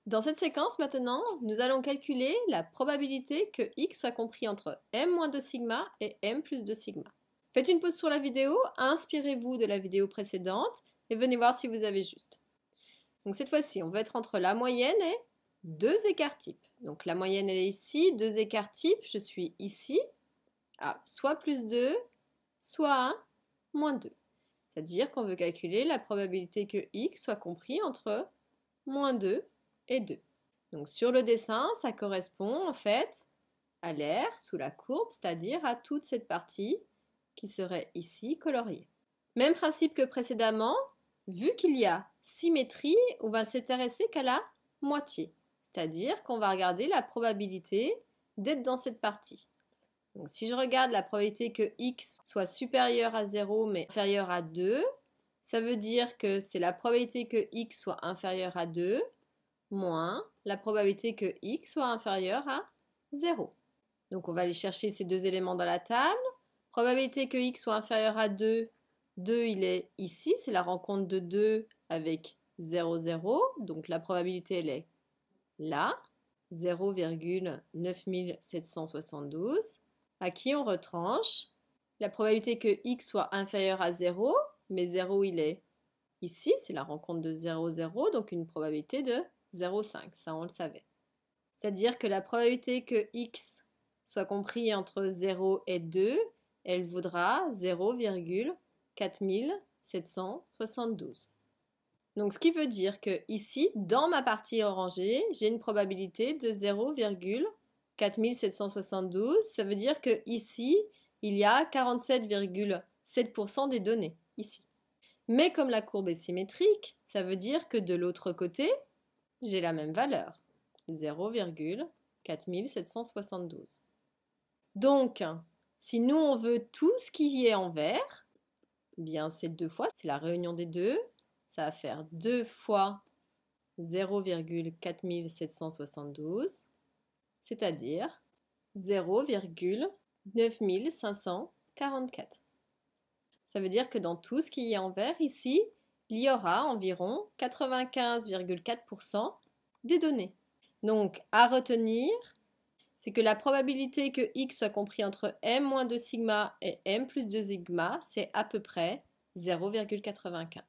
Dans cette séquence maintenant, nous allons calculer la probabilité que x soit compris entre m-2 sigma et m plus 2 sigma. Faites une pause sur la vidéo, inspirez-vous de la vidéo précédente et venez voir si vous avez juste. Donc cette fois-ci, on va être entre la moyenne et deux écarts types. Donc la moyenne elle est ici, deux écarts types, je suis ici, à soit plus 2, soit 1, moins 2. C'est-à-dire qu'on veut calculer la probabilité que x soit compris entre moins 2 et 2. Donc sur le dessin, ça correspond en fait à l'aire sous la courbe, c'est-à-dire à toute cette partie qui serait ici coloriée. Même principe que précédemment, vu qu'il y a symétrie, on va s'intéresser qu'à la moitié, c'est-à-dire qu'on va regarder la probabilité d'être dans cette partie. Donc si je regarde la probabilité que x soit supérieur à 0 mais inférieur à 2, ça veut dire que c'est la probabilité que x soit inférieur à 2 moins la probabilité que x soit inférieur à 0. Donc on va aller chercher ces deux éléments dans la table. Probabilité que x soit inférieur à 2, 2 il est ici, c'est la rencontre de 2 avec 0, 0. Donc la probabilité elle est là, 0,9772. À qui on retranche la probabilité que x soit inférieur à 0, mais 0 il est ici, c'est la rencontre de 0, 0, donc une probabilité de 0,5, ça on le savait. C'est-à-dire que la probabilité que x soit compris entre 0 et 2, elle vaudra 0,4772. Donc ce qui veut dire que ici, dans ma partie orangée, j'ai une probabilité de 0,4772. Ça veut dire que ici, il y a 47,7% des données, ici. Mais comme la courbe est symétrique, ça veut dire que de l'autre côté, j'ai la même valeur, 0,4772. Donc, si nous on veut tout ce qui est en vert, bien c'est deux fois, c'est la réunion des deux, ça va faire 2 fois 0,4772, c'est-à-dire 0,9544. Ça veut dire que dans tout ce qui est en vert ici, il y aura environ 95,4% des données. Donc, à retenir, c'est que la probabilité que x soit compris entre m-2 sigma et m plus 2 sigma, c'est à peu près 0,95.